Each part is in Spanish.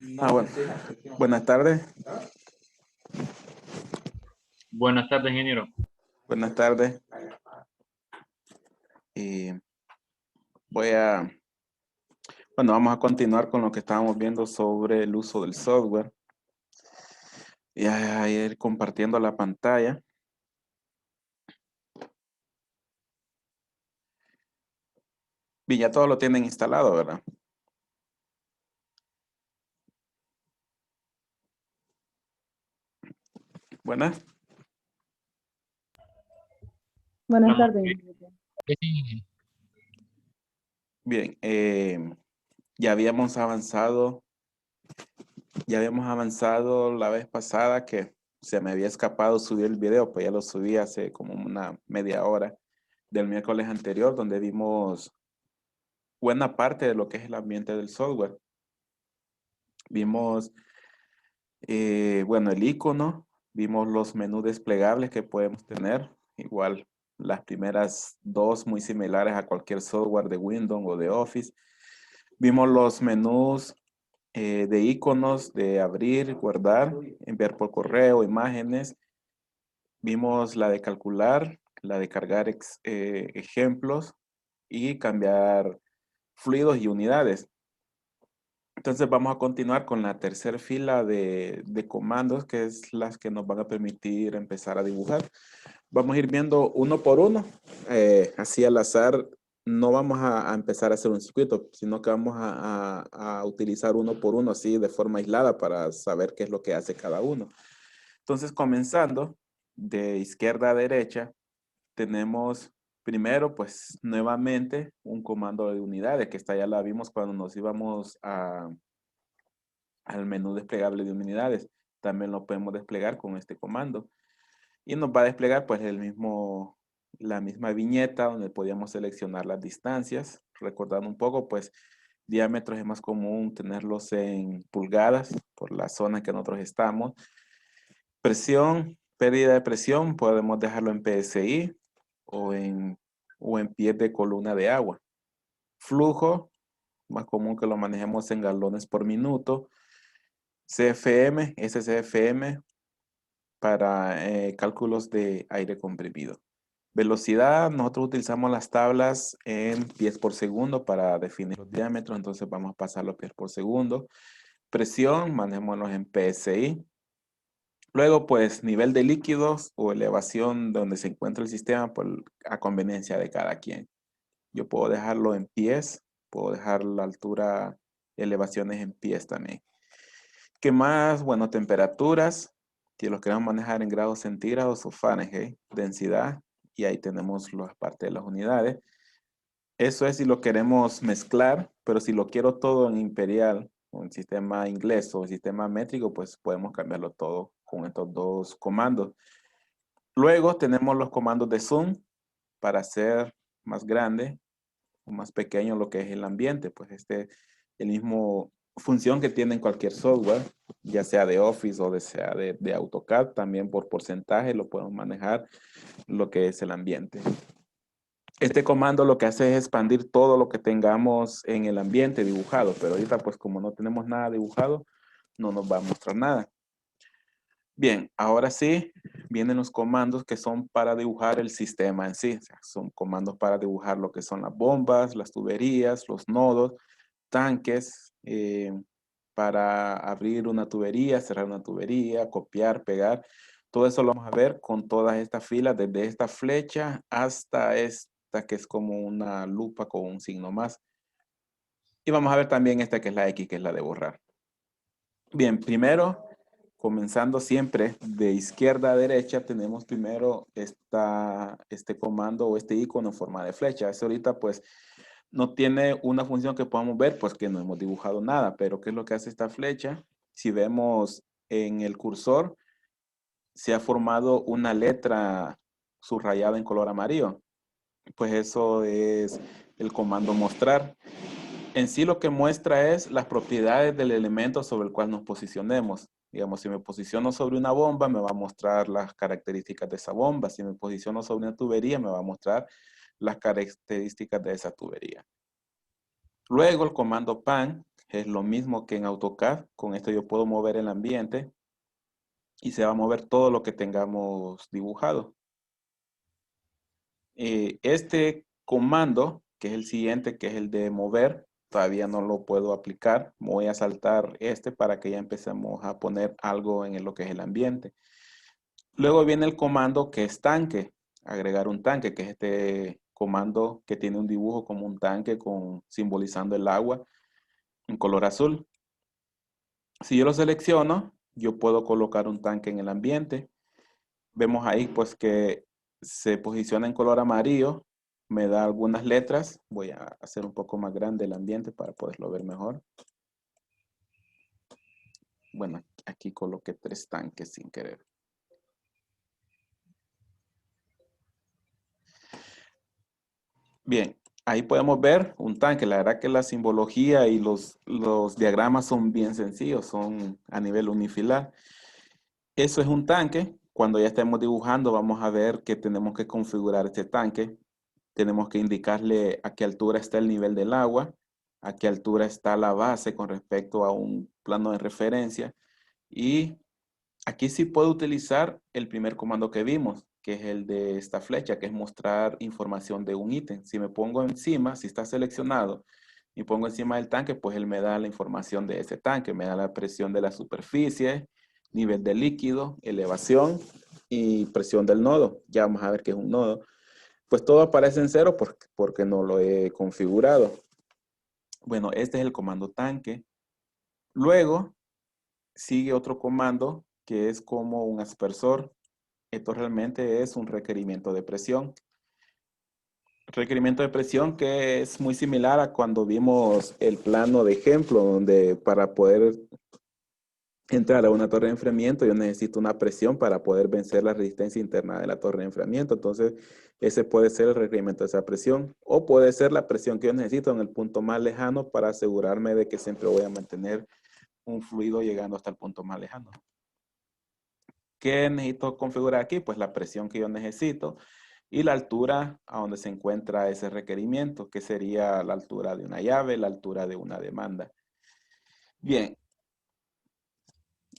Bueno. Buenas tardes. Buenas tardes, ingeniero. Buenas tardes. Y vamos a continuar con lo que estábamos viendo sobre el uso del software. Y a ir compartiendo la pantalla. Bien, ya todo lo tienen instalado, ¿verdad? Buenas. Buenas tardes. Bien, ya habíamos avanzado la vez pasada que se me había escapado subir el video, pues ya lo subí hace como una media hora del miércoles anterior, donde vimos buena parte de lo que es el ambiente del software. Vimos, el icono, vimos los menús desplegables que podemos tener, igual las primeras dos muy similares a cualquier software de Windows o de Office. Vimos los menús de iconos de abrir, guardar, enviar por correo, imágenes. Vimos la de calcular, la de cargar ejemplos y cambiar fluidos y unidades. Entonces vamos a continuar con la tercera fila de comandos, que es las que nos van a permitir empezar a dibujar. Vamos a ir viendo uno por uno, así al azar. No vamos a empezar a hacer un circuito, sino que vamos a utilizar uno por uno, así de forma aislada para saber qué es lo que hace cada uno. Entonces, comenzando de izquierda a derecha, tenemos primero, pues, nuevamente un comando de unidades, que esta ya la vimos cuando nos íbamos al menú desplegable de unidades. También lo podemos desplegar con este comando. Y nos va a desplegar, pues, la misma viñeta donde podíamos seleccionar las distancias. Recordando un poco, pues, diámetros es más común tenerlos en pulgadas por la zona en que nosotros estamos. Presión, pérdida de presión, podemos dejarlo en PSI o en pies de columna de agua. Flujo, más común que lo manejemos en galones por minuto. CFM, SCFM para cálculos de aire comprimido. Velocidad, nosotros utilizamos las tablas en pies por segundo para definir los diámetros, entonces vamos a pasar los pies por segundo. Presión, manejémoslos en PSI. Luego, pues, nivel de líquidos o elevación donde se encuentra el sistema, pues, a conveniencia de cada quien. Yo puedo dejarlo en pies, puedo dejar la altura, elevaciones en pies también. ¿Qué más? Bueno, temperaturas, si los queremos manejar en grados centígrados o Fahrenheit, densidad, y ahí tenemos las partes de las unidades. Eso es si lo queremos mezclar, pero si lo quiero todo en imperial, o en sistema inglés o en sistema métrico, pues podemos cambiarlo todo con estos dos comandos. Luego tenemos los comandos de zoom para hacer más grande o más pequeño lo que es el ambiente, pues el mismo función que tiene en cualquier software, ya sea de Office o sea de AutoCAD, también por porcentaje lo podemos manejar lo que es el ambiente. Este comando lo que hace es expandir todo lo que tengamos en el ambiente dibujado, pero ahorita pues como no tenemos nada dibujado, no nos va a mostrar nada. Bien, ahora sí, vienen los comandos que son para dibujar el sistema en sí. O sea, son comandos para dibujar lo que son las bombas, las tuberías, los nodos, tanques, para abrir una tubería, cerrar una tubería, copiar, pegar. Todo eso lo vamos a ver con todas estas filas, desde esta flecha hasta esta que es como una lupa con un signo más. Y vamos a ver también esta que es la X, que es la de borrar. Bien, primero, comenzando siempre de izquierda a derecha, tenemos primero este comando o este icono en forma de flecha. Eso ahorita pues no tiene una función que podamos ver, pues que no hemos dibujado nada, pero ¿qué es lo que hace esta flecha? Si vemos en el cursor, se ha formado una letra subrayada en color amarillo. Pues eso es el comando mostrar. En sí lo que muestra es las propiedades del elemento sobre el cual nos posicionemos. Digamos, si me posiciono sobre una bomba, me va a mostrar las características de esa bomba. Si me posiciono sobre una tubería, me va a mostrar las características de esa tubería. Luego el comando pan, Es lo mismo que en AutoCAD. Con esto yo puedo mover el ambiente y se va a mover todo lo que tengamos dibujado. Este comando, que es el siguiente, que es el de mover, todavía no lo puedo aplicar. Voy a saltar este para que ya empecemos a poner algo en lo que es el ambiente. Luego viene el comando que es tanque, agregar un tanque, que es este comando que tiene un dibujo como un tanque simbolizando el agua en color azul. Si yo lo selecciono, yo puedo colocar un tanque en el ambiente. Vemos ahí pues que se posiciona en color amarillo, me da algunas letras. Voy a hacer un poco más grande el ambiente para poderlo ver mejor. Bueno, aquí coloqué 3 tanques sin querer. Bien, ahí podemos ver un tanque. La verdad que la simbología y los diagramas son bien sencillos, son a nivel unifilar. Eso es un tanque. Cuando ya estemos dibujando, vamos a ver que tenemos que configurar este tanque. Tenemos que indicarle a qué altura está el nivel del agua, a qué altura está la base con respecto a un plano de referencia. Y aquí sí puedo utilizar el primer comando que vimos, que es el de esta flecha, que es mostrar información de un ítem. Si me pongo encima, si está seleccionado, y pongo encima del tanque, pues él me da la información de ese tanque, me da la presión de la superficie, nivel de líquido, elevación y presión del nodo. Ya vamos a ver qué es un nodo. Pues todo aparece en cero porque no lo he configurado. Bueno, este es el comando tanque. Luego sigue otro comando que es como un aspersor. Esto realmente es un requerimiento de presión. Requerimiento de presión que es muy similar a cuando vimos el plano de ejemplo, donde para poder entrar a una torre de enfriamiento yo necesito una presión para poder vencer la resistencia interna de la torre de enfriamiento. Entonces, ese puede ser el requerimiento de esa presión o puede ser la presión que yo necesito en el punto más lejano para asegurarme de que siempre voy a mantener un fluido llegando hasta el punto más lejano. ¿Qué necesito configurar aquí? Pues la presión que yo necesito y la altura a donde se encuentra ese requerimiento, que sería la altura de una llave, la altura de una demanda. Bien,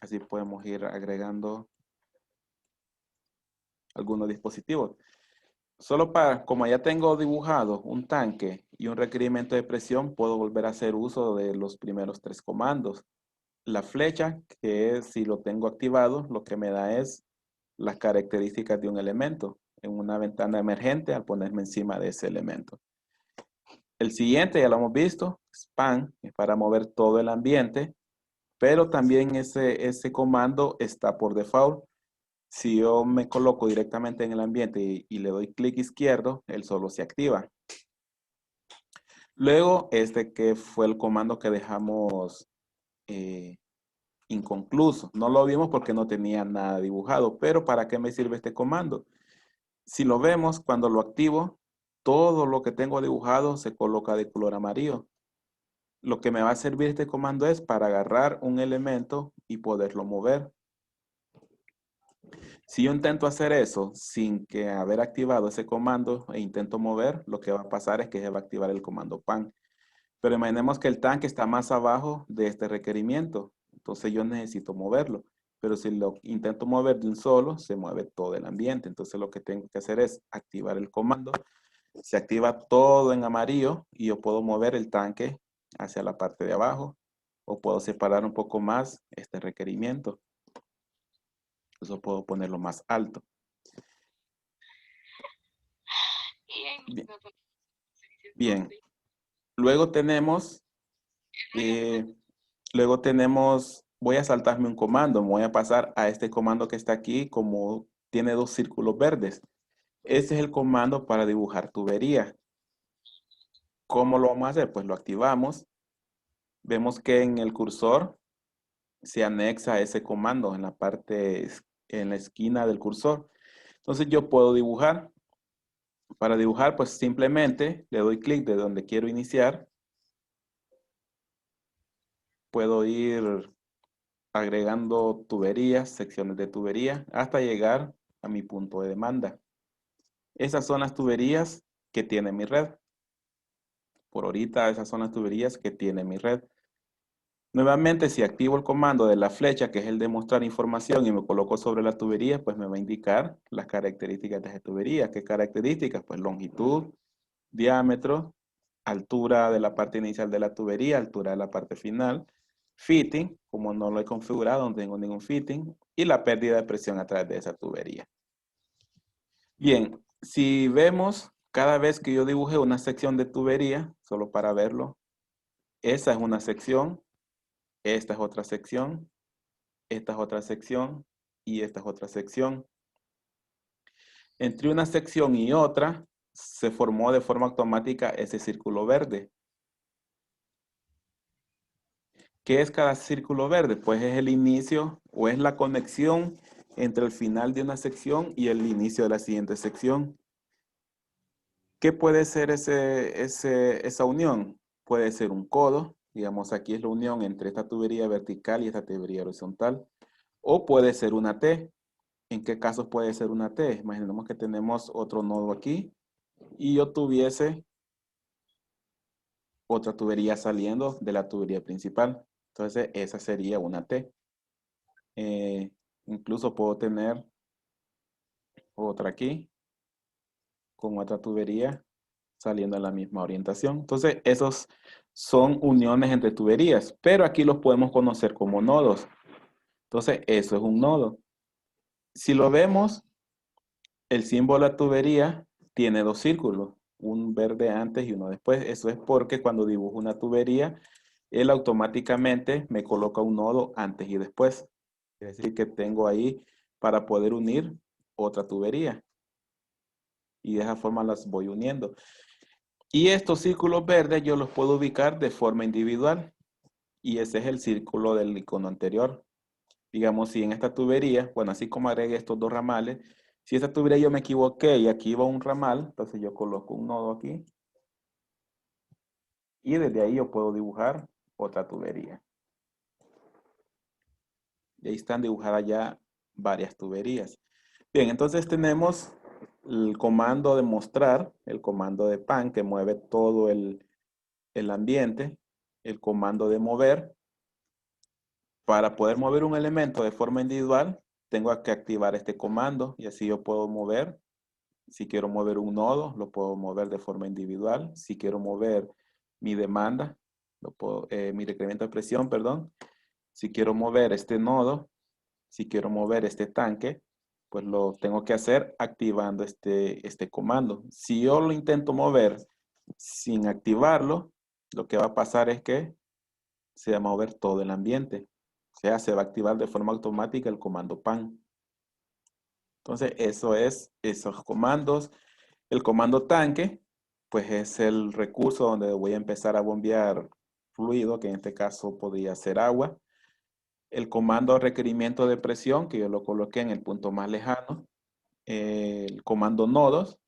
así podemos ir agregando algunos dispositivos. Solo como ya tengo dibujado un tanque y un requerimiento de presión, puedo volver a hacer uso de los primeros 3 comandos. La flecha, que es, si lo tengo activado, lo que me da es las características de un elemento en una ventana emergente al ponerme encima de ese elemento. El siguiente ya lo hemos visto, span, es para mover todo el ambiente, pero también ese comando está por default. Si yo me coloco directamente en el ambiente y le doy clic izquierdo, él solo se activa. Luego, este que fue el comando que dejamos inconcluso. No lo vimos porque no tenía nada dibujado, pero ¿para qué me sirve este comando? Si lo vemos, cuando lo activo, todo lo que tengo dibujado se coloca de color amarillo. Lo que me va a servir este comando es para agarrar un elemento y poderlo mover. Si yo intento hacer eso sin que haber activado ese comando e intento mover, lo que va a pasar es que se va a activar el comando pan. Pero imaginemos que el tanque está más abajo de este requerimiento. Entonces yo necesito moverlo. Pero si lo intento mover de un solo, se mueve todo el ambiente. Entonces lo que tengo que hacer es activar el comando. Se activa todo en amarillo y yo puedo mover el tanque hacia la parte de abajo. O puedo separar un poco más este requerimiento. Eso puedo ponerlo más alto. Bien. Bien. Luego tenemos, voy a saltarme un comando, me voy a pasar a este comando que está aquí, como tiene 2 círculos verdes. Este es el comando para dibujar tubería. ¿Cómo lo vamos a hacer? Pues lo activamos. Vemos que en el cursor se anexa ese comando en la parte, en la esquina del cursor. Entonces yo puedo dibujar. Para dibujar, pues simplemente le doy clic de donde quiero iniciar. Puedo ir agregando tuberías, secciones de tubería, hasta llegar a mi punto de demanda. Esas son las tuberías que tiene mi red. Por ahorita, esas son las tuberías que tiene mi red. Nuevamente, si activo el comando de la flecha, que es el de mostrar información, y me coloco sobre la tubería, pues me va a indicar las características de esa tubería. ¿Qué características? Pues longitud, diámetro, altura de la parte inicial de la tubería, altura de la parte final, fitting, como no lo he configurado, no tengo ningún fitting, y la pérdida de presión a través de esa tubería. Bien, si vemos, cada vez que yo dibuje una sección de tubería, solo para verlo, esa es una sección, esta es otra sección, esta es otra sección y esta es otra sección. Entre una sección y otra se formó de forma automática ese círculo verde. ¿Qué es cada círculo verde? Pues es el inicio o es la conexión entre el final de una sección y el inicio de la siguiente sección. ¿Qué puede ser esa unión? Puede ser un codo, digamos aquí es la unión entre esta tubería vertical y esta tubería horizontal, o puede ser una T. ¿En qué casos puede ser una T? Imaginemos que tenemos otro nodo aquí y yo tuviese otra tubería saliendo de la tubería principal. Entonces esa sería una T. Incluso puedo tener otra aquí con otra tubería saliendo en la misma orientación. Entonces, esos son uniones entre tuberías, pero aquí los podemos conocer como nodos. Entonces, eso es un nodo. Si lo vemos, el símbolo de tubería tiene dos círculos, un verde antes y uno después. Eso es porque cuando dibujo una tubería, él automáticamente me coloca un nodo antes y después. Es decir, que tengo ahí para poder unir otra tubería. Y de esa forma las voy uniendo. Y estos círculos verdes yo los puedo ubicar de forma individual. Y ese es el círculo del icono anterior. Digamos, si en esta tubería, bueno, así como agregué estos dos ramales, si esta tubería yo me equivoqué y aquí va un ramal, entonces yo coloco un nodo aquí. Y desde ahí yo puedo dibujar otra tubería. Y ahí están dibujadas ya varias tuberías. Bien, entonces tenemos el comando de mostrar, el comando de pan que mueve todo el ambiente, el comando de mover. Para poder mover un elemento de forma individual, tengo que activar este comando y así yo puedo mover. Si quiero mover un nodo, lo puedo mover de forma individual. Si quiero mover mi demanda, mi requerimiento de presión, perdón. Si quiero mover este nodo, si quiero mover este tanque, pues lo tengo que hacer activando este comando. Si yo lo intento mover sin activarlo, lo que va a pasar es que se va a mover todo el ambiente. O sea, se va a activar de forma automática el comando pan. Entonces, eso es esos comandos. El comando tanque, pues es el recurso donde voy a empezar a bombear fluido, que en este caso podría ser agua. El comando requerimiento de presión, que yo lo coloqué en el punto más lejano. El comando nodos,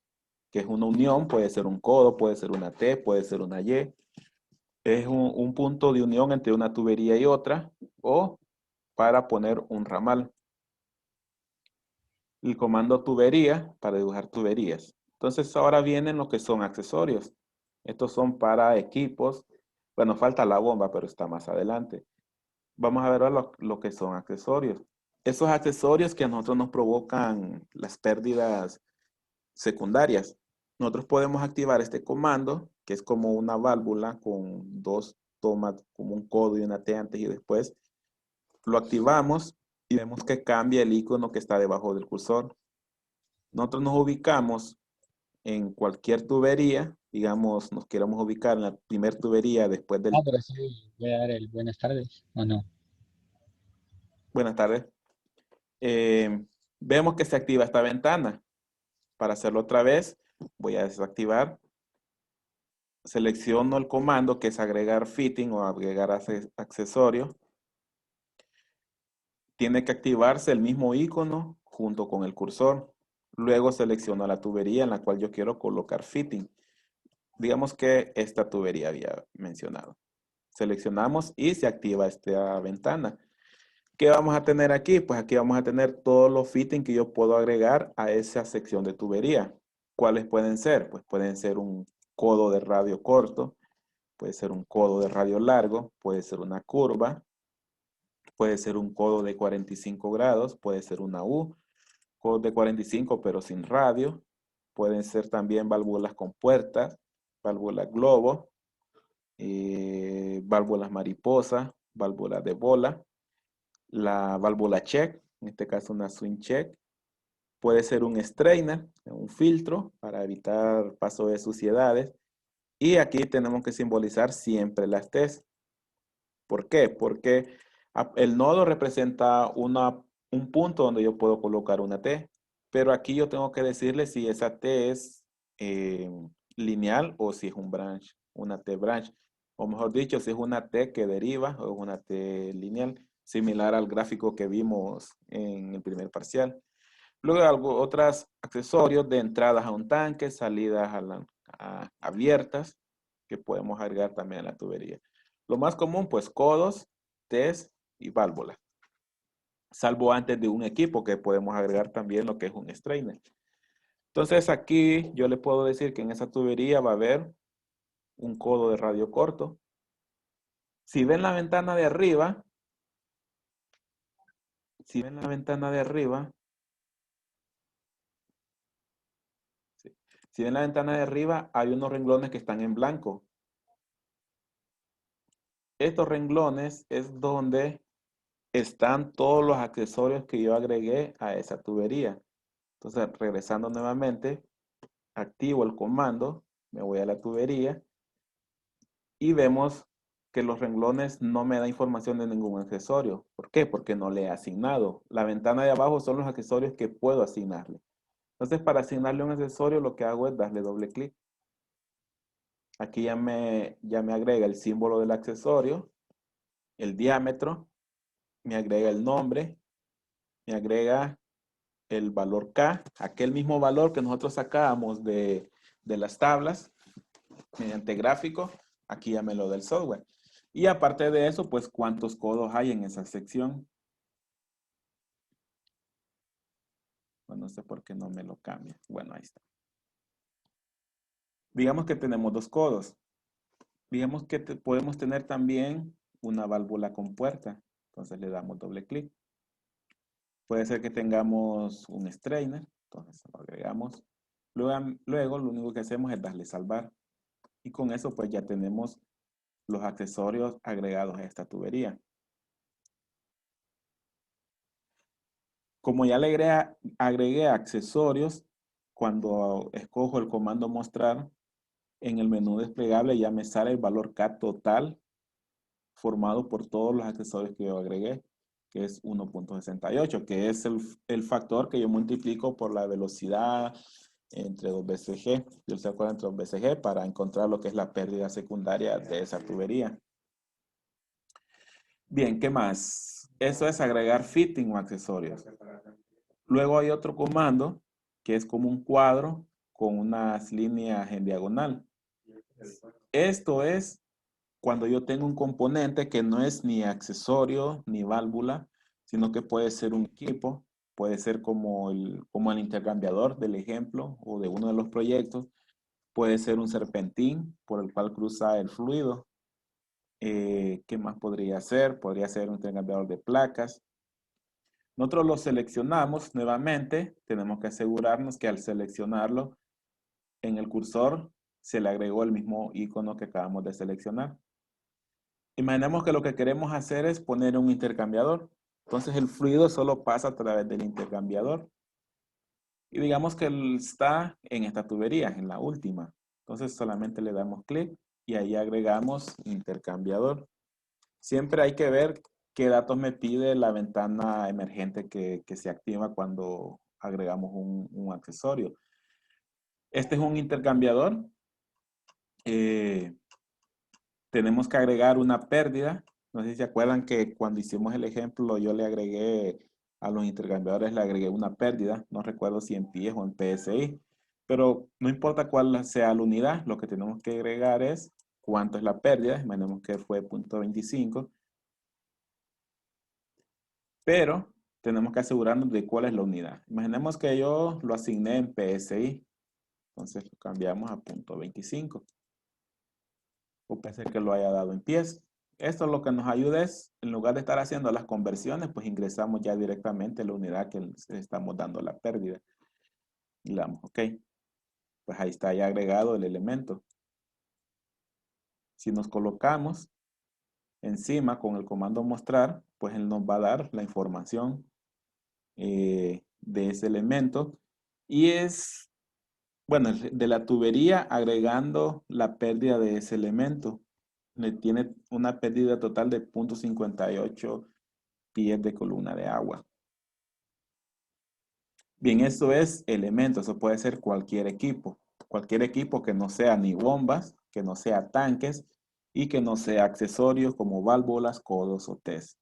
que es una unión, puede ser un codo, puede ser una T, puede ser una Y. Es un punto de unión entre una tubería y otra, o para poner un ramal. El comando tubería para dibujar tuberías. Entonces ahora vienen lo que son accesorios. Estos son para equipos. Bueno, falta la bomba, pero está más adelante. Vamos a ver lo que son accesorios. Esos accesorios que a nosotros nos provocan las pérdidas secundarias. Nosotros podemos activar este comando, que es como una válvula con dos tomas, como un codo y una T antes y después. Lo activamos y vemos que cambia el icono que está debajo del cursor. Nosotros nos ubicamos en cualquier tubería, digamos, nos queremos ubicar en la primera tubería después del... Pero sí, voy a dar el buenas tardes, ¿o no? Buenas tardes. Vemos que se activa esta ventana. Para hacerlo otra vez, voy a desactivar. Selecciono el comando que es agregar fitting o agregar accesorio. Tiene que activarse el mismo icono junto con el cursor. Luego selecciono la tubería en la cual yo quiero colocar fitting. Digamos que esta tubería había mencionado. Seleccionamos y se activa esta ventana. ¿Qué vamos a tener aquí? Pues aquí vamos a tener todos los fittings que yo puedo agregar a esa sección de tubería. ¿Cuáles pueden ser? Pues pueden ser un codo de radio corto, puede ser un codo de radio largo, puede ser una curva, puede ser un codo de 45 grados, puede ser una U, codo de 45 pero sin radio, pueden ser también válvulas con puertas, válvulas globo, válvulas mariposa, válvulas de bola, la válvula check, en este caso una swing check, puede ser un strainer, un filtro para evitar paso de suciedades, y aquí tenemos que simbolizar siempre las T's. ¿Por qué? Porque el nodo representa un punto donde yo puedo colocar una T, pero aquí yo tengo que decirle si esa T es lineal o si es un branch, una T branch. O mejor dicho, si es una T que deriva o es una T lineal, similar al gráfico que vimos en el primer parcial. Luego otros accesorios de entradas a un tanque, salidas abiertas, que podemos agregar también a la tubería. Lo más común, pues codos, T's y válvulas. Salvo antes de un equipo que podemos agregar también lo que es un strainer. Entonces aquí yo le puedo decir que en esa tubería va a haber un codo de radio corto. Si ven la ventana de arriba, si ven la ventana de arriba, si ven la ventana de arriba, hay unos renglones que están en blanco. Estos renglones es donde están todos los accesorios que yo agregué a esa tubería. Entonces, regresando nuevamente, activo el comando, me voy a la tubería y vemos que los renglones no me da información de ningún accesorio. ¿Por qué? Porque no le he asignado. La ventana de abajo son los accesorios que puedo asignarle. Entonces, para asignarle un accesorio, lo que hago es darle doble clic. Aquí ya me agrega el símbolo del accesorio, el diámetro, me agrega el nombre, me agrega el valor K, aquel mismo valor que nosotros sacábamos de las tablas mediante gráfico, aquí ya me lo da el software. Y aparte de eso, pues cuántos codos hay en esa sección. Bueno, no sé por qué no me lo cambia. Bueno, ahí está. Digamos que tenemos dos codos. Digamos que podemos tener también una válvula con puerta. Entonces le damos doble clic. Puede ser que tengamos un strainer. Entonces lo agregamos. Luego lo único que hacemos es darle salvar. Y con eso pues ya tenemos los accesorios agregados a esta tubería. Como ya le agregué accesorios, cuando escojo el comando mostrar, en el menú desplegable ya me sale el valor K total formado por todos los accesorios que yo agregué, que es 1.68, que es el factor que yo multiplico por la velocidad entre 2 veces G, yo se acuerdan entre 2 veces G para encontrar lo que es la pérdida secundaria de esa tubería. Bien, ¿qué más? Eso es agregar fitting o accesorios. Luego hay otro comando que es como un cuadro con unas líneas en diagonal. Esto es cuando yo tengo un componente que no es ni accesorio ni válvula, sino que puede ser un equipo, puede ser como el intercambiador del ejemplo o de uno de los proyectos, puede ser un serpentín por el cual cruza el fluido. ¿Qué más podría ser? Podría ser un intercambiador de placas. Nosotros lo seleccionamos nuevamente, tenemos que asegurarnos que al seleccionarlo en el cursor se le agregó el mismo icono que acabamos de seleccionar. Imaginemos que lo que queremos hacer es poner un intercambiador. Entonces el fluido solo pasa a través del intercambiador. Y digamos que él está en esta tubería, en la última. Entonces solamente le damos clic y ahí agregamos intercambiador. Siempre hay que ver qué datos me pide la ventana emergente que se activa cuando agregamos un accesorio. Este es un intercambiador. Tenemos que agregar una pérdida. No sé si se acuerdan que cuando hicimos el ejemplo yo le agregué a los intercambiadores, le agregué una pérdida. No recuerdo si en pies o en PSI. Pero no importa cuál sea la unidad, lo que tenemos que agregar es cuánto es la pérdida. Imaginemos que fue 0.25. Pero tenemos que asegurarnos de cuál es la unidad. Imaginemos que yo lo asigné en PSI. Entonces lo cambiamos a 0.25. o puede ser que lo haya dado en pies. Esto lo que nos ayuda es, en lugar de estar haciendo las conversiones, pues ingresamos ya directamente la unidad que le estamos dando la pérdida. Y le damos OK. Pues ahí está ya agregado el elemento. Si nos colocamos encima con el comando mostrar, pues él nos va a dar la información de ese elemento. Y es, bueno, de la tubería agregando la pérdida de ese elemento. Le tiene una pérdida total de 0.58 pies de columna de agua. Bien, eso es elemento, eso puede ser cualquier equipo. Cualquier equipo que no sea ni bombas, que no sea tanques y que no sea accesorios como válvulas, codos o test.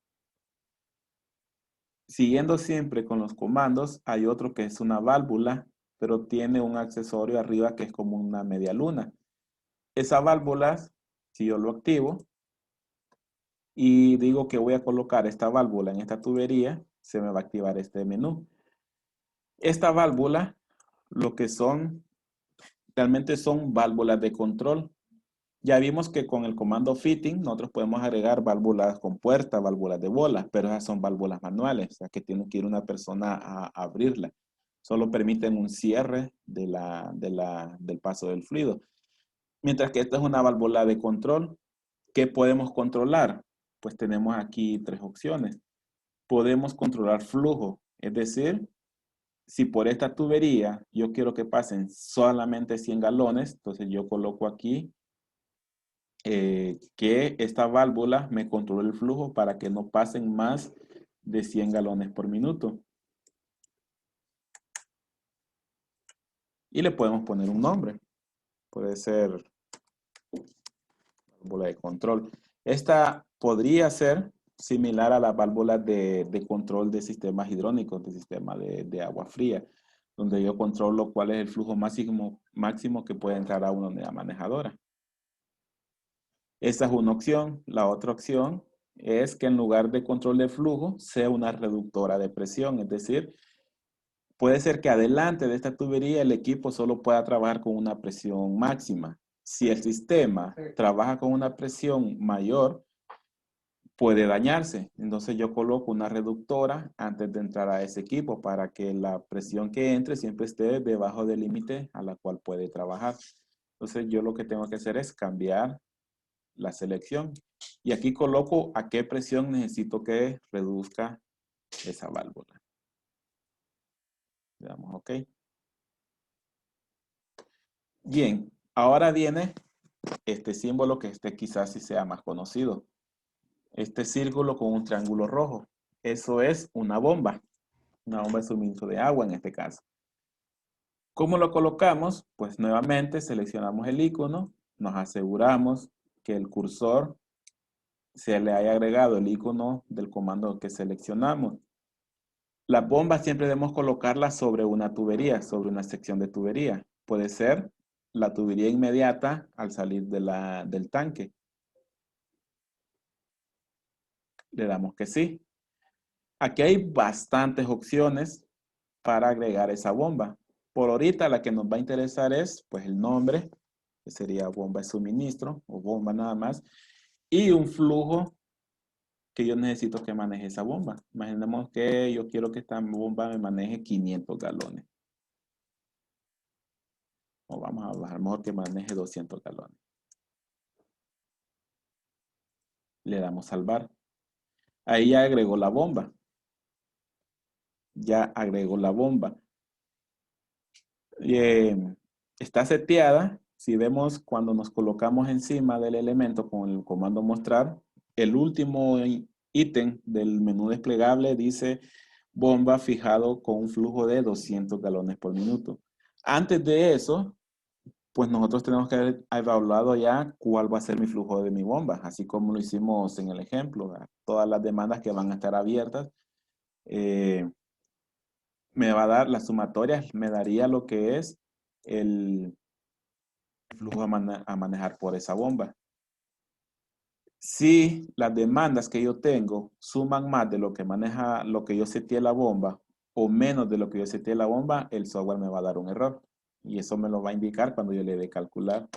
Siguiendo siempre con los comandos, hay otro que es una válvula, pero tiene un accesorio arriba que es como una media luna. Esa válvula, si yo lo activo y digo que voy a colocar esta válvula en esta tubería, se me va a activar este menú. Esta válvula, lo que son, realmente son válvulas de control. Ya vimos que con el comando fitting nosotros podemos agregar válvulas con puerta, válvulas de bola, pero esas son válvulas manuales, o sea que tiene que ir una persona a abrirla. Solo permiten un cierre del paso del fluido. Mientras que esta es una válvula de control. ¿Qué podemos controlar? Pues tenemos aquí tres opciones. Podemos controlar flujo, es decir, si por esta tubería yo quiero que pasen solamente 100 galones, entonces yo coloco aquí que esta válvula me controle el flujo para que no pasen más de 100 galones por minuto. Y le podemos poner un nombre. Puede ser válvula de control. Esta podría ser similar a las válvulas de control de sistemas hidráulicos, de sistema de agua fría, donde yo controlo cuál es el flujo máximo que puede entrar a una unidad manejadora. Esa es una opción. La otra opción es que en lugar de control de flujo sea una reductora de presión, es decir, puede ser que adelante de esta tubería el equipo solo pueda trabajar con una presión máxima. Si el sistema trabaja con una presión mayor, puede dañarse. Entonces yo coloco una reductora antes de entrar a ese equipo para que la presión que entre siempre esté debajo del límite a la cual puede trabajar. Entonces yo lo que tengo que hacer es cambiar la selección. Y aquí coloco a qué presión necesito que reduzca esa válvula. Le damos OK. Bien, ahora viene este símbolo que quizás sí sea más conocido. Este círculo con un triángulo rojo. Eso es una bomba de suministro de agua en este caso. ¿Cómo lo colocamos? Pues nuevamente seleccionamos el icono, nos aseguramos que el cursor se le haya agregado el icono del comando que seleccionamos. Las bombas siempre debemos colocarlas sobre una tubería, sobre una sección de tubería. Puede ser la tubería inmediata al salir del tanque. Le damos que sí. Aquí hay bastantes opciones para agregar esa bomba. Por ahorita la que nos va a interesar es pues el nombre, que sería bomba de suministro o bomba nada más, y un flujo que yo necesito que maneje esa bomba. Imaginemos que yo quiero que esta bomba me maneje 500 galones. O vamos a bajar mejor que maneje 200 galones. Le damos salvar. Ahí ya agregó la bomba. Ya agregó la bomba. Está seteada. Si vemos cuando nos colocamos encima del elemento con el comando mostrar, el último ítem del menú desplegable dice bomba fijado con un flujo de 200 galones por minuto. Antes de eso, pues nosotros tenemos que haber evaluado ya cuál va a ser mi flujo de mi bomba, así como lo hicimos en el ejemplo. Todas las demandas que van a estar abiertas, me va a dar las sumatorias, me daría lo que es el flujo a manejar por esa bomba. Si las demandas que yo tengo suman más de lo que maneja, lo que yo seteé la bomba, o menos de lo que yo seteé la bomba, el software me va a dar un error. Y eso me lo va a indicar cuando yo le dé calcular.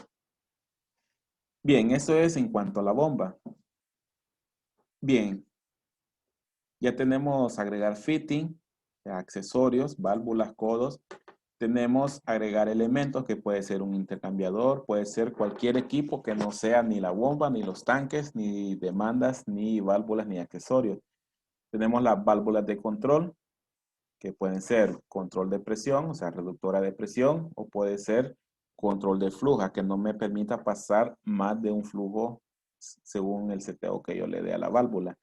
Bien, eso es en cuanto a la bomba. Bien, ya tenemos agregar fitting, accesorios, válvulas, codos. Tenemos agregar elementos que puede ser un intercambiador, puede ser cualquier equipo que no sea ni la bomba, ni los tanques, ni demandas, ni válvulas, ni accesorios. Tenemos las válvulas de control, que pueden ser control de presión, o sea, reductora de presión, o puede ser control de flujo, que no me permita pasar más de un flujo según el seteo que yo le dé a la válvula.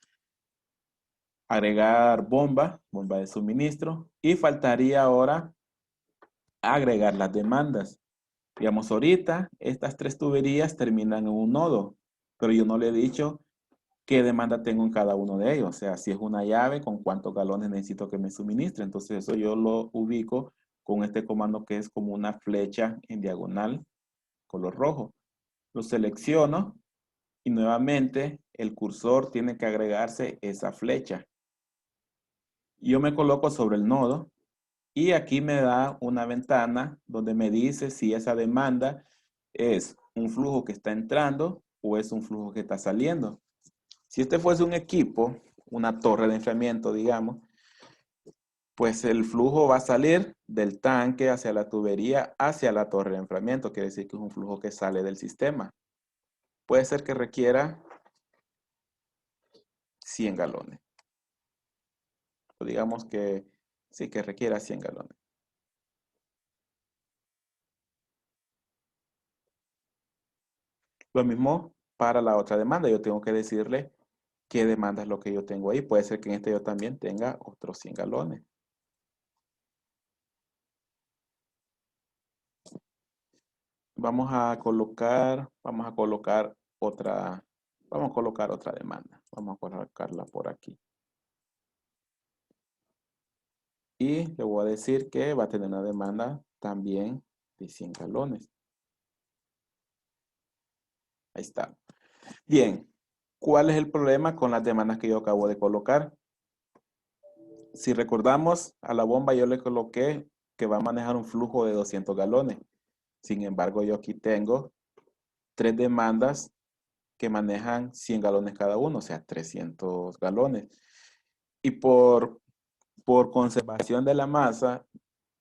Agregar bomba de suministro, y faltaría ahora agregar las demandas. Digamos, ahorita estas tres tuberías terminan en un nodo, pero yo no le he dicho qué demanda tengo en cada uno de ellos. O sea, si es una llave, con cuántos galones necesito que me suministre. Entonces eso yo lo ubico con este comando que es como una flecha en diagonal, color rojo. Lo selecciono y nuevamente el cursor tiene que agregarse esa flecha. Yo me coloco sobre el nodo y aquí me da una ventana donde me dice si esa demanda es un flujo que está entrando o es un flujo que está saliendo. Si este fuese un equipo, una torre de enfriamiento, digamos, pues el flujo va a salir del tanque hacia la tubería, hacia la torre de enfriamiento. Quiere decir que es un flujo que sale del sistema. Puede ser que requiera 100 galones. O digamos que sí, que requiera 100 galones. Lo mismo para la otra demanda. Yo tengo que decirle qué demanda es lo que yo tengo ahí. Puede ser que en este yo también tenga otros 100 galones. Vamos a colocar otra demanda. Vamos a colocarla por aquí. Y le voy a decir que va a tener una demanda también de 100 galones. Ahí está. Bien, ¿cuál es el problema con las demandas que yo acabo de colocar? Si recordamos, a la bomba yo le coloqué que va a manejar un flujo de 200 galones. Sin embargo, yo aquí tengo tres demandas que manejan 100 galones cada uno, o sea, 300 galones. Y por conservación de la masa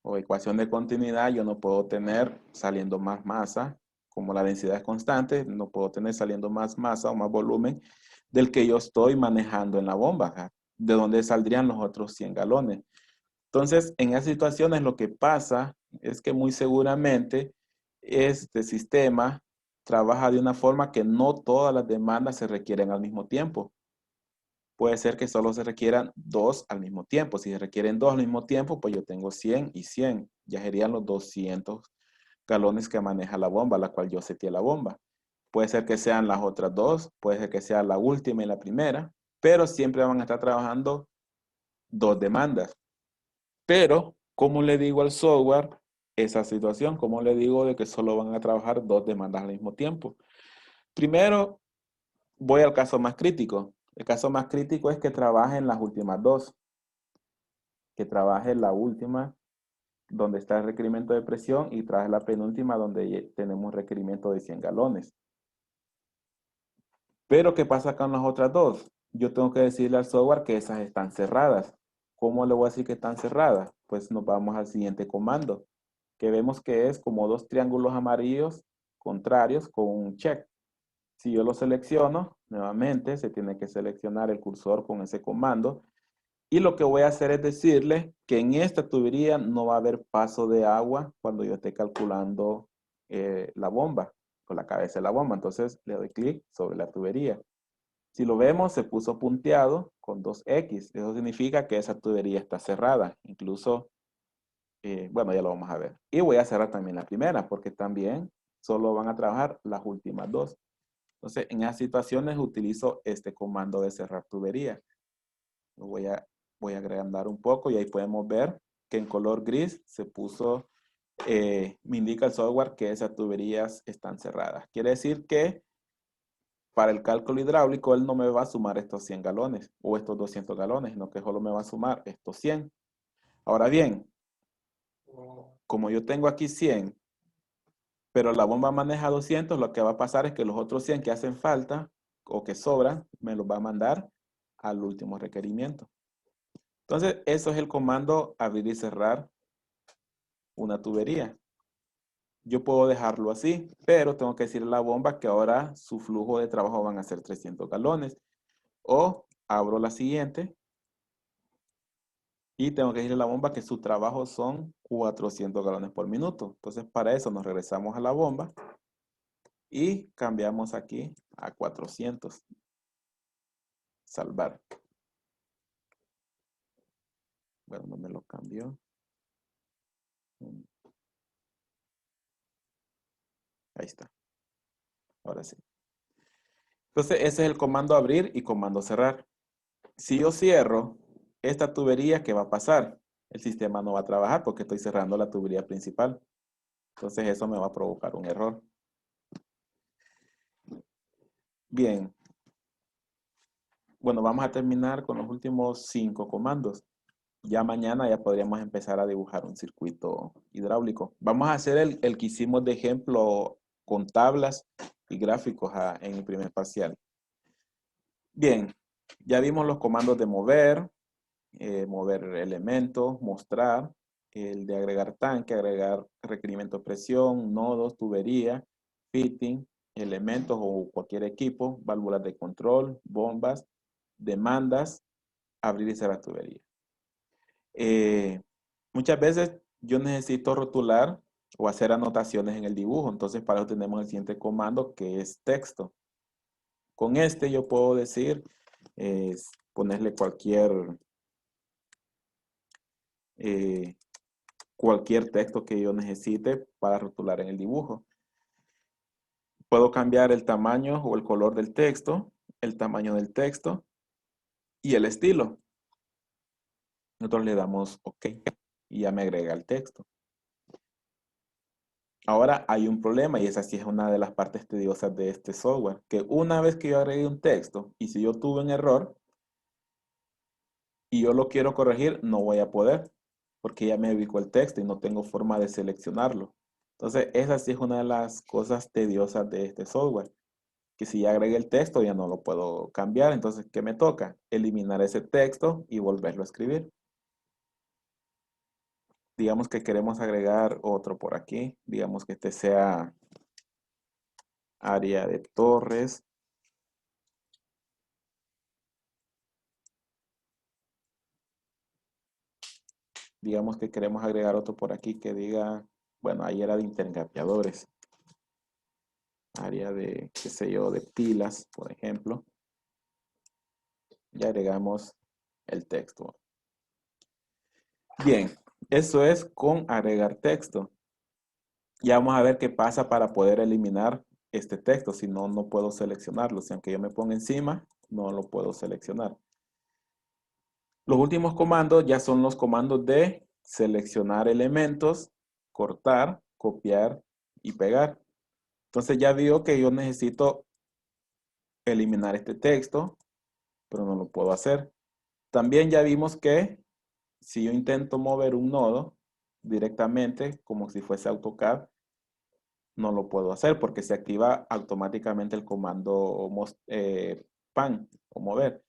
o ecuación de continuidad, yo no puedo tener saliendo más masa, como la densidad es constante, no puedo tener saliendo más masa o más volumen del que yo estoy manejando en la bomba, de donde saldrían los otros 100 galones. Entonces, en esas situaciones lo que pasa es que muy seguramente este sistema trabaja de una forma que no todas las demandas se requieren al mismo tiempo. Puede ser que solo se requieran dos al mismo tiempo. Si se requieren dos al mismo tiempo, pues yo tengo 100 y 100. Ya serían los 200 galones que maneja la bomba, la cual yo seteé la bomba. Puede ser que sean las otras dos, puede ser que sea la última y la primera, pero siempre van a estar trabajando dos demandas. Pero, ¿cómo le digo al software esa situación? ¿Cómo le digo de que solo van a trabajar dos demandas al mismo tiempo? Primero, voy al caso más crítico. El caso más crítico es que trabajen las últimas dos. Que trabaje la última donde está el requerimiento de presión y trabaje la penúltima donde tenemos requerimiento de 100 galones. Pero, ¿qué pasa con las otras dos? Yo tengo que decirle al software que esas están cerradas. ¿Cómo le voy a decir que están cerradas? Pues nos vamos al siguiente comando, que vemos que es como dos triángulos amarillos contrarios con un check. Si yo lo selecciono, nuevamente se tiene que seleccionar el cursor con ese comando. Y lo que voy a hacer es decirle que en esta tubería no va a haber paso de agua cuando yo esté calculando la bomba, con la cabeza de la bomba. Entonces le doy clic sobre la tubería. Si lo vemos, se puso punteado con 2X. Eso significa que esa tubería está cerrada. Incluso, bueno, ya lo vamos a ver. Y voy a cerrar también la primera, porque también solo van a trabajar las últimas dos. Entonces, en esas situaciones utilizo este comando de cerrar tubería. Lo voy a agrandar un poco y ahí podemos ver que en color gris se puso, me indica el software que esas tuberías están cerradas. Quiere decir que para el cálculo hidráulico él no me va a sumar estos 100 galones o estos 200 galones, sino que solo me va a sumar estos 100. Ahora bien, como yo tengo aquí 100 pero la bomba maneja 200, lo que va a pasar es que los otros 100 que hacen falta o que sobran, me los va a mandar al último requerimiento. Entonces, eso es el comando abrir y cerrar una tubería. Yo puedo dejarlo así, pero tengo que decirle a la bomba que ahora su flujo de trabajo van a ser 300 galones. O abro la siguiente y tengo que decirle a la bomba que su trabajo son 400 galones por minuto. Entonces, para eso nos regresamos a la bomba y cambiamos aquí a 400. Salvar. Bueno, no me lo cambió. Ahí está. Ahora sí. Entonces, ese es el comando abrir y comando cerrar. Si yo cierro esta tubería, ¿qué va a pasar? El sistema no va a trabajar porque estoy cerrando la tubería principal. Entonces, eso me va a provocar un error. Bien. Bueno, vamos a terminar con los últimos 5 comandos. Ya mañana ya podríamos empezar a dibujar un circuito hidráulico. Vamos a hacer el que hicimos de ejemplo con tablas y gráficos en el primer parcial. Bien, ya vimos los comandos de mover, mover elementos, mostrar, el de agregar tanque, agregar requerimiento de presión, nodos, tubería, fitting, elementos o cualquier equipo, válvulas de control, bombas, demandas, abrir y cerrar tubería. Muchas veces yo necesito rotular o hacer anotaciones en el dibujo, entonces para eso tenemos el siguiente comando que es texto. Con este yo puedo decir, ponerle cualquier texto que yo necesite para rotular en el dibujo. Puedo cambiar el tamaño o el color del texto, el tamaño del texto y el estilo. Nosotros le damos OK y ya me agrega el texto. Ahora hay un problema y esa sí es una de las partes tediosas de este software, que una vez que yo agregué un texto y si yo tuve un error y yo lo quiero corregir, no voy a poder porque ya me ubicó el texto y no tengo forma de seleccionarlo. Entonces, esa sí es una de las cosas tediosas de este software, que si ya agregué el texto ya no lo puedo cambiar. Entonces, ¿qué me toca? Eliminar ese texto y volverlo a escribir. Digamos que queremos agregar otro por aquí. Digamos que este sea área de torres. Digamos que queremos agregar otro por aquí que diga, bueno, ahí era de intercambiadores. Área de, qué sé yo, de pilas, por ejemplo. Y agregamos el texto. Bien, eso es con agregar texto. Ya vamos a ver qué pasa para poder eliminar este texto. Si no, no puedo seleccionarlo. Si aunque yo me ponga encima, no lo puedo seleccionar. Los últimos comandos ya son los comandos de seleccionar elementos, cortar, copiar y pegar. Entonces ya vio que yo necesito eliminar este texto, pero no lo puedo hacer. También ya vimos que si yo intento mover un nodo directamente, como si fuese AutoCAD, no lo puedo hacer porque se activa automáticamente el comando pan o mover.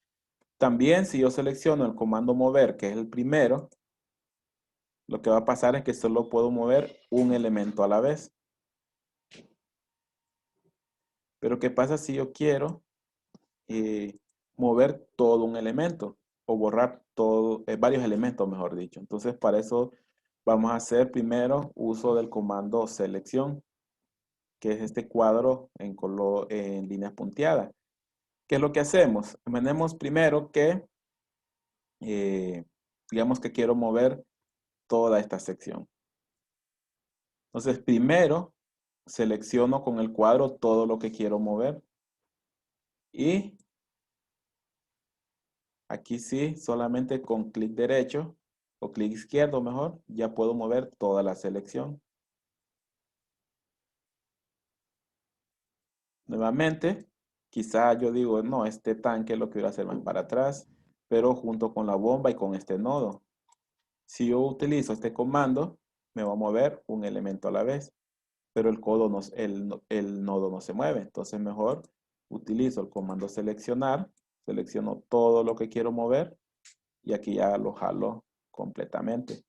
También si yo selecciono el comando mover, que es el primero, lo que va a pasar es que solo puedo mover un elemento a la vez. Pero ¿qué pasa si yo quiero mover todo un elemento o borrar varios elementos, mejor dicho? Entonces, para eso vamos a hacer primero uso del comando selección, que es este cuadro en líneas punteadas. ¿Qué es lo que hacemos? Tenemos primero que, digamos que quiero mover toda esta sección. Entonces, primero selecciono con el cuadro todo lo que quiero mover. Y aquí sí, solamente con clic derecho o clic izquierdo mejor, ya puedo mover toda la selección. Nuevamente, quizá yo digo, no, este tanque lo quiero hacer más para atrás, pero junto con la bomba y con este nodo. Si yo utilizo este comando, me va a mover un elemento a la vez. pero el nodo no se mueve. Entonces mejor utilizo el comando seleccionar, selecciono todo lo que quiero mover y aquí ya lo jalo completamente.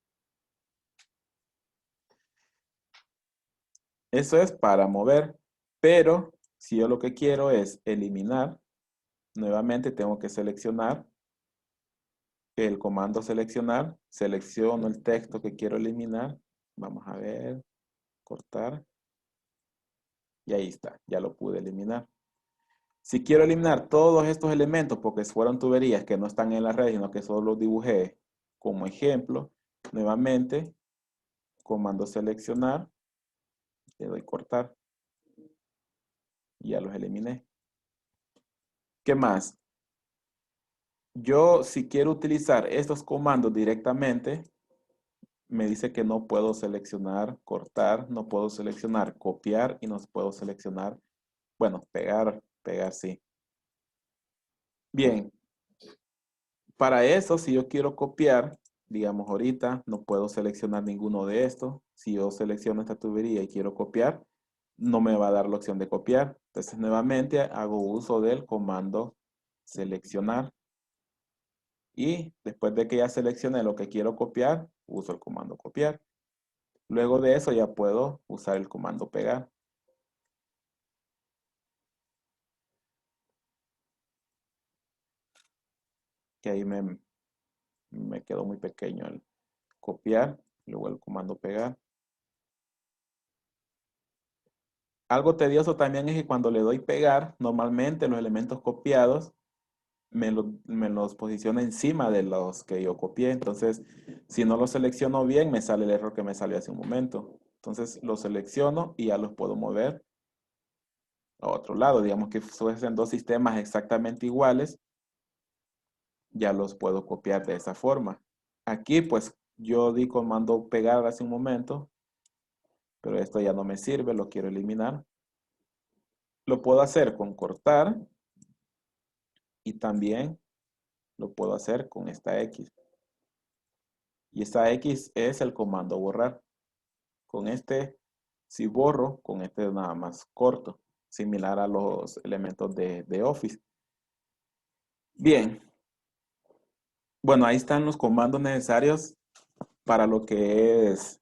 Eso es para mover, pero si yo lo que quiero es eliminar, nuevamente tengo que seleccionar el comando seleccionar, selecciono el texto que quiero eliminar, vamos a ver, cortar, y ahí está, ya lo pude eliminar. Si quiero eliminar todos estos elementos porque fueron tuberías que no están en la red, sino que solo los dibujé como ejemplo, nuevamente, comando seleccionar, le doy cortar, y ya los eliminé. ¿Qué más? Yo, si quiero utilizar estos comandos directamente, me dice que no puedo seleccionar cortar, no puedo seleccionar copiar y no puedo seleccionar, bueno, pegar sí. Bien, para eso, si yo quiero copiar, digamos ahorita, no puedo seleccionar ninguno de estos. Si yo selecciono esta tubería y quiero copiar, no me va a dar la opción de copiar. Entonces, nuevamente hago uso del comando seleccionar. Y después de que ya seleccioné lo que quiero copiar, uso el comando copiar. Luego de eso ya puedo usar el comando pegar. Que ahí me quedó muy pequeño el copiar, luego el comando pegar. Algo tedioso también es que cuando le doy pegar, normalmente los elementos copiados me los posiciona encima de los que yo copié. Entonces, si no los selecciono bien, me sale el error que me salió hace un momento. Entonces, los selecciono y ya los puedo mover a otro lado. Digamos que fuesen dos sistemas exactamente iguales, ya los puedo copiar de esa forma. Aquí, pues, yo di comando pegar hace un momento, pero esto ya no me sirve, lo quiero eliminar. Lo puedo hacer con cortar y también lo puedo hacer con esta X. Y esta X es el comando borrar. Con este, si borro, con este nada más corto, similar a los elementos de Office. Bien. Bueno, ahí están los comandos necesarios para lo que es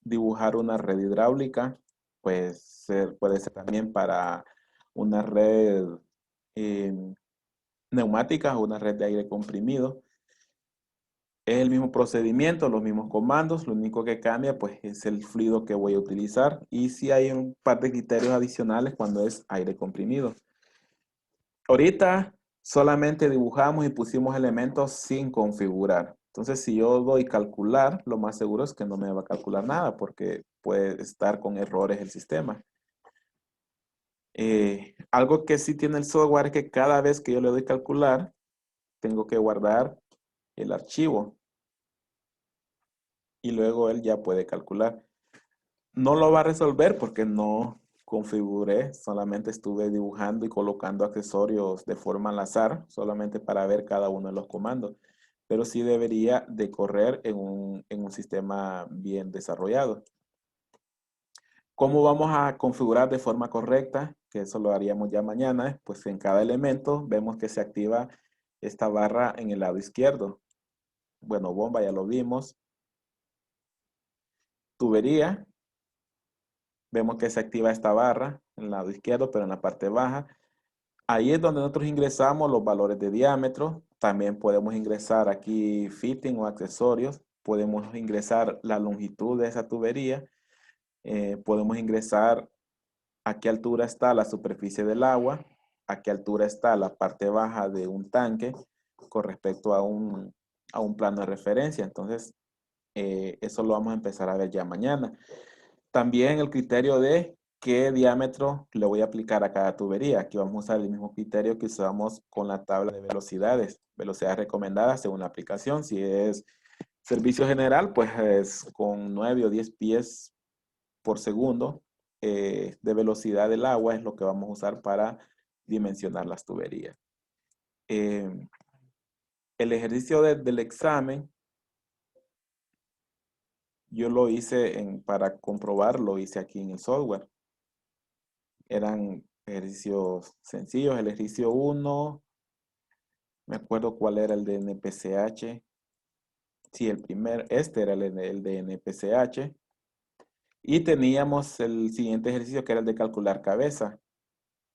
dibujar una red hidráulica. Pues puede ser también para una red eh, neumática o una red de aire comprimido. Es el mismo procedimiento, los mismos comandos, lo único que cambia pues es el fluido que voy a utilizar y si hay un par de criterios adicionales cuando es aire comprimido. Ahorita solamente dibujamos y pusimos elementos sin configurar. Entonces si yo doy calcular, lo más seguro es que no me va a calcular nada porque puede estar con errores el sistema. Algo que sí tiene el software es que cada vez que yo le doy calcular, tengo que guardar el archivo. Y luego él ya puede calcular. No lo va a resolver porque no configuré, solamente estuve dibujando y colocando accesorios de forma al azar, solamente para ver cada uno de los comandos. Pero sí debería de correr en un sistema bien desarrollado. ¿Cómo vamos a configurar de forma correcta? Que eso lo haríamos ya mañana. Pues en cada elemento vemos que se activa esta barra en el lado izquierdo. Bueno, bomba ya lo vimos. Tubería. Vemos que se activa esta barra en el lado izquierdo, pero en la parte baja. Ahí es donde nosotros ingresamos los valores de diámetro. También podemos ingresar aquí fitting o accesorios. Podemos ingresar la longitud de esa tubería. Podemos ingresar a qué altura está la superficie del agua, a qué altura está la parte baja de un tanque con respecto a un plano de referencia. Entonces, eso lo vamos a empezar a ver ya mañana. También el criterio de qué diámetro le voy a aplicar a cada tubería. Aquí vamos a usar el mismo criterio que usamos con la tabla de velocidades. Velocidades recomendadas según la aplicación. Si es servicio general, pues es con 9 o 10 pies por segundo de velocidad del agua es lo que vamos a usar para dimensionar las tuberías. El ejercicio del examen yo lo hice para comprobar, lo hice aquí en el software. Eran ejercicios sencillos. El ejercicio 1, me acuerdo cuál era el de NPCH. Sí, este era el de NPCH. Y teníamos el siguiente ejercicio que era el de calcular cabeza.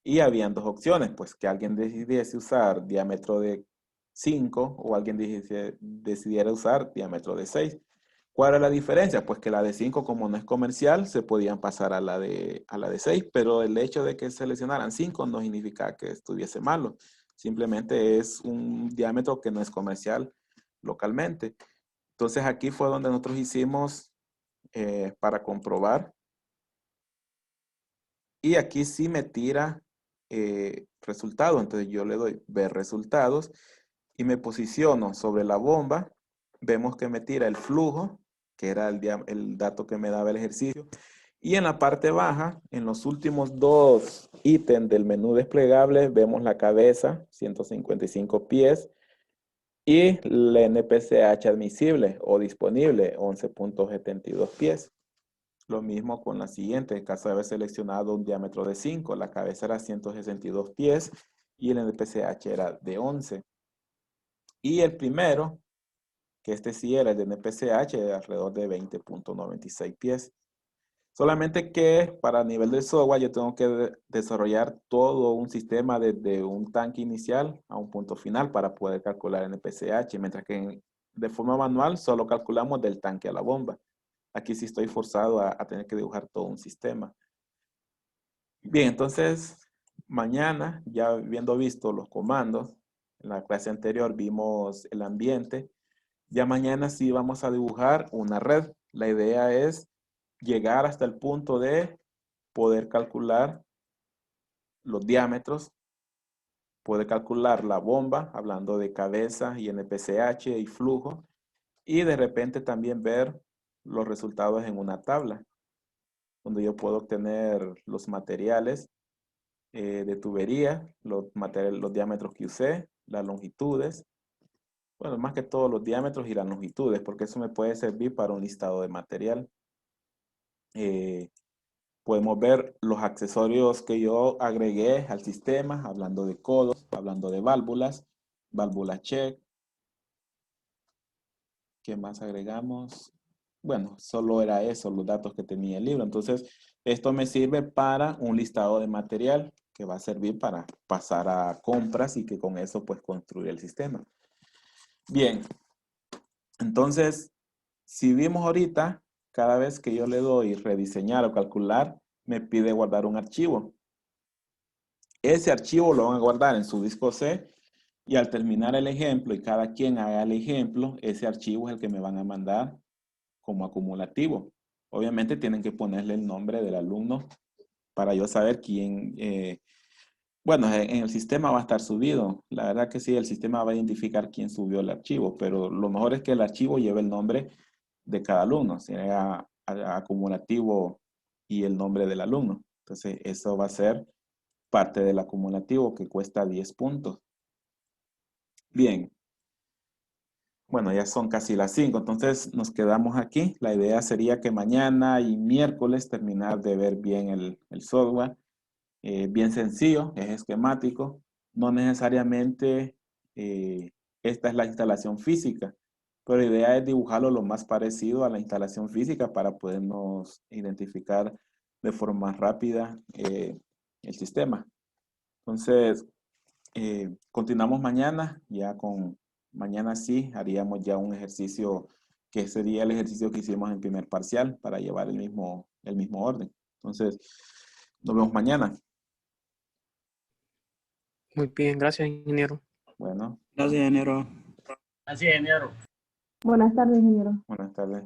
Y habían dos opciones, pues que alguien decidiese usar diámetro de 5 o alguien decidiera usar diámetro de 6. ¿Cuál era la diferencia? Pues que la de 5, como no es comercial, se podían pasar a la de 6, pero el hecho de que seleccionaran 5 no significa que estuviese malo. Simplemente es un diámetro que no es comercial localmente. Entonces aquí fue donde nosotros hicimos para comprobar. Y aquí sí me tira resultado. Entonces yo le doy ver resultados y me posiciono sobre la bomba. Vemos que me tira el flujo, que era el dato que me daba el ejercicio. Y en la parte baja, en los últimos dos ítems del menú desplegable, vemos la cabeza, 155 pies, y la NPCH admisible o disponible, 11.72 pies. Lo mismo con la siguiente, en caso de haber seleccionado un diámetro de 5, la cabeza era 162 pies y el NPCH era de 11. Y el primero, que este sí era el de NPCH, de alrededor de 20.96 pies. Solamente que para nivel del software yo tengo que desarrollar todo un sistema desde un tanque inicial a un punto final para poder calcular NPCH, mientras que de forma manual solo calculamos del tanque a la bomba. Aquí sí estoy forzado a tener que dibujar todo un sistema. Bien, entonces mañana, ya habiendo visto los comandos, en la clase anterior vimos el ambiente, ya mañana sí vamos a dibujar una red. La idea es llegar hasta el punto de poder calcular los diámetros, poder calcular la bomba, hablando de cabeza y NPCH y flujo, y de repente también ver los resultados en una tabla, donde yo puedo obtener los materiales de tubería, los diámetros que usé, las longitudes, bueno, más que todo los diámetros y las longitudes, porque eso me puede servir para un listado de material. Podemos ver los accesorios que yo agregué al sistema, hablando de codos, hablando de válvulas, válvula check. ¿Qué más agregamos? Bueno, solo era eso, los datos que tenía el libro. Entonces, esto me sirve para un listado de material que va a servir para pasar a compras y que con eso pues construir el sistema. Bien, entonces, si vimos ahorita, cada vez que yo le doy rediseñar o calcular, me pide guardar un archivo. Ese archivo lo van a guardar en su disco C y al terminar el ejemplo y cada quien haga el ejemplo, ese archivo es el que me van a mandar como acumulativo. Obviamente tienen que ponerle el nombre del alumno para yo saber quién, bueno, en el sistema va a estar subido. La verdad que sí, el sistema va a identificar quién subió el archivo, pero lo mejor es que el archivo lleve el nombre de cada alumno, sea acumulativo y el nombre del alumno. Entonces, eso va a ser parte del acumulativo que cuesta 10 puntos. Bien. Bueno, ya son casi las 5, entonces nos quedamos aquí. La idea sería que mañana y miércoles terminar de ver bien el software. Bien sencillo, es esquemático. No necesariamente esta es la instalación física, pero la idea es dibujarlo lo más parecido a la instalación física para podernos identificar de forma más rápida el sistema. Entonces, continuamos mañana, mañana sí haríamos ya un ejercicio que sería el ejercicio que hicimos en primer parcial para llevar el mismo orden. Entonces, nos vemos mañana. Muy bien, gracias, ingeniero. Bueno, Gracias, ingeniero. Así es, ingeniero. Buenas tardes, ingeniero. buenas tardes.